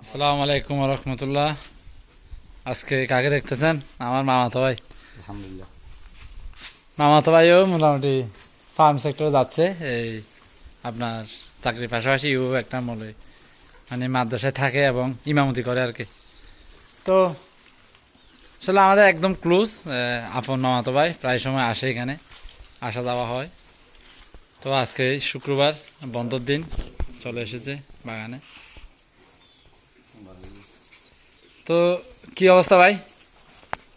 আসসালামু আলাইকুম রহমতুল্লাহ। আজকে কাকে দেখতেছেন? আমার মামাতো ভাই। আলহামদুলিল্লাহ। মামাতো ভাইও মোটামুটি ফার্ম সেক্টরে যাচ্ছে। এই আপনার চাকরির পাশাপাশি ও একটা মলে মানে মাদ্রাসায় থাকে এবং ইমামতি করে আর কি। তো আসলে আমাদের একদম ক্লোজ আপন মামাতো ভাই, প্রায় সময় আসে এখানে, আসা যাওয়া হয়। তো আজকে শুক্রবার, বন্ধর দিন, চলে এসেছে বাগানে। তো কি অবস্থা ভাই,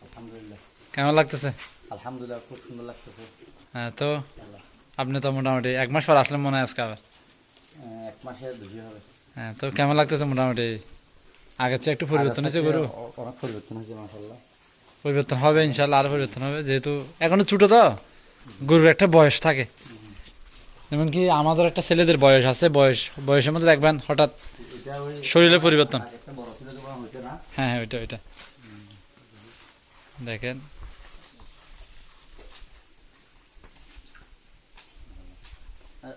আলহামদুলিল্লাহ। কেমন লাগতেছে? আলহামদুলিল্লাহ, খুব সুন্দর লাগতেছে। হ্যাঁ, তো আপনি তো মোটামুটি 1 মাস পর আসলেন মনে হয় আজকে আবার। 1 মাসে বেশি হবে। হ্যাঁ, তো কেমন লাগতেছে মোটামুটি? আগের চেয়ে একটু পরিবর্তন হয়েছে গরু? অনেক পরিবর্তন হয়েছে মাশাআল্লাহ। পরিবর্তন হবে ইনশাল্লাহ, আরও পরিবর্তন হবে, যেহেতু এখনো ছোটো তো গরুর একটা বয়স থাকে। যেমন কি আমাদের একটা ছেলেদের বয়স আছে, বয়সের মধ্যে দেখবেন হঠাৎ এটা ওই শরীরের পরিবর্তন। একটা বড় ছিল যখন হইছে না। হ্যাঁ হ্যাঁ, ওইটা ওইটা দেখেন।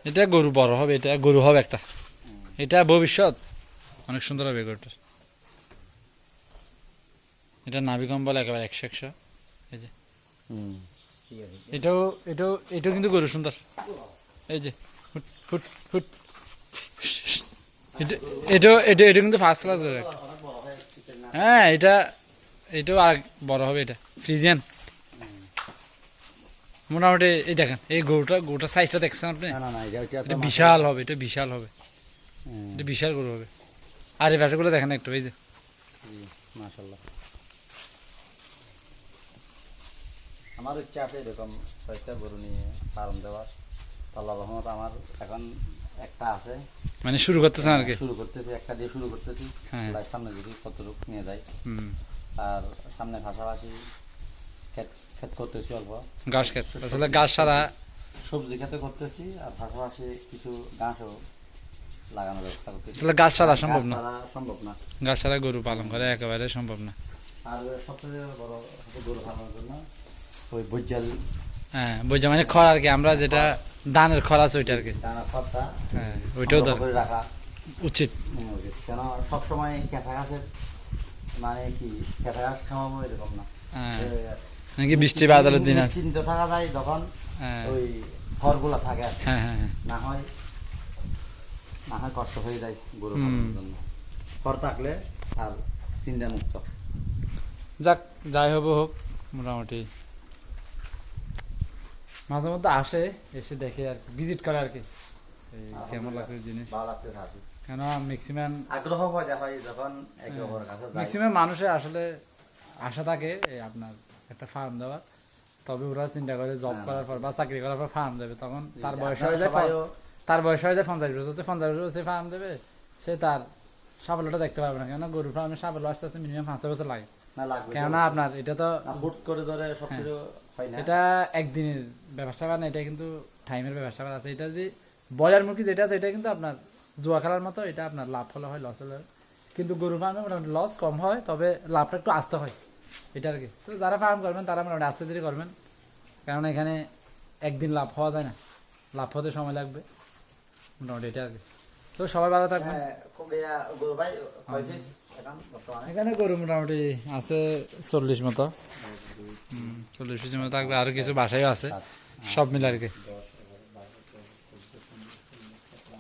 এটা গরু বড় হবে, এটা গরু হবে একটা, এটা ভবিষ্যৎ অনেক সুন্দর হবে গরুটার। এটা নাভি কম্বল একেবারে 100 এই যে। ঠিক আছে। এটাও এটাও এটাও কিন্তু গরু সুন্দর। এই যে হুট হুট হুট। এটা এটাও এটা এটা কিন্তু ফার্স্ট ক্লাস। অনেক বড় হয় চিকেন না। হ্যাঁ, এটাও আর বড় হবে, এটা ফ্রিজিয়ান মোটামুটি। এই দেখেন এই গরুটা সাইজটা দেখছেন আপনি? না না না, এটা এটা বিশাল হবে, এটা বিশাল হবে, এটা বিশাল গরু হবে। আর এই পাশেগুলো দেখেন একটু, এই যে। মাশাআল্লাহ। আমার ইচ্ছা আছে এরকম কয়েকটা গরু নিয়ে ফার্ম দেওয়ার। আল্লাহর রহমত আমার এখন একটা আছে। মানে শুরু করতেছেন আর কি? শুরু করতেছি, একটা দিয়ে শুরু করতেছি। হ্যাঁ। আল্লাহর সামনে যদি কতটুকু নিয়ে যায়। হুম। আর সামনে পাশাপাশি ক্ষেত ক্ষেত করতেছি অল্প। ঘাস খেত, আসলে ঘাস ছাড়া সবজি খেতে করতেছি, আর পাশাপাশি কিছু ঘাসও লাগানোর ব্যবস্থা করতেছি। আসলে ঘাস ছাড়া সম্ভব গাছ না, ছাড়া সম্ভব না। ঘাস ছাড়া গরু পালন করা একেবারে সম্ভব না। আর সবচেয়ে বড় গরু পালনের জন্য ওই বৈজাল হ্যাঁ, বুঝছি, মানে খড় আর কি, আমরা যেটা ধানের খড় আছে ওইটা আর কি। দানা খড়টা হ্যাঁ, ওইটাও সংগ্রহ দরকার, করে রাখা উচিত। উচিত। কেন সবসময় কেঁচা ঘাসের মানে কি কেঁচা ঘাস খাওয়াবো এরকম না। হ্যাঁ, নাকি বৃষ্টি বাদলের দিন আছে। চিন্তা থাকা যায় যখন হ্যাঁ ওই খড়গুলা থাকে আর কি। হ্যাঁ হ্যাঁ হ্যাঁ। না হয় কষ্ট হয়ে যায় গরু হুম। পালনের জন্য। খড় থাকলে আর চিন্তা মুক্ত। যাক, যাই হবো হোক, মোটামুটি মাঝে মধ্যে আসে, এসে দেখে আর কি, ভিজিট করে আর কি, এই কেমন লাগছে জিনিস। ভালো লাগতে থাকে। কেন ম্যাক্সিমাম আগ্রহ হয় দেখা হয় যখন একে অপরের কাছে যায়। ম্যাক্সিমাম মানুষের আসলে আশা থাকে এই আপনার একটা ফার্ম দেওয়ার, তবে ওরা চিন্তা করে জব করার পর বা চাকরি করার পর ফার্ম দেবে, তখন তার বয়স হয়ে যায়, তার বয়স হয়ে যায় 50 বছর, 50 বছর সে ফার্ম দেবে, সে তার সাফল্যটা দেখতে পারবে না। কেননা গরু ফার্মের সাফল্য আস্তে আস্তে মিনিমাম 5 বছর লাগে। না লাগবে, কেননা আপনার এটা তো হুট করে ধরে সবকিছু হয় না। এটা একদিনের ব্যবসা না, এটা কিন্তু টাইমের ব্যবসা আছে। এটা যদি ব্রয়লার মুরগি যেটা আছে, এটা কিন্তু আপনার জুয়া খেলার মতো, এটা আপনার লাভ হলে হয়, লস হলে হয়। কিন্তু গরু ফার্মে মোটামুটি লস কম হয়, তবে লাভটা একটু আসতে হয়, এটা আর কি। তো যারা ফার্ম করবেন তারা মোটামুটি আস্তে ধীরে করবেন, কারণ এখানে একদিন লাভ হওয়া যায় না, লাভ হতে সময় লাগবে, মোটামুটি এটা আর কি। তো সবাই ভালো থাকবেন। গরু ভাই কয় পিস এখন বর্তমানে? এখানে গরু মোটামুটি আছে 40 মতো, 40 পিসের মতো থাকবে, আরও কিছু বাসায়ও আছে, সব মিলে আর কি।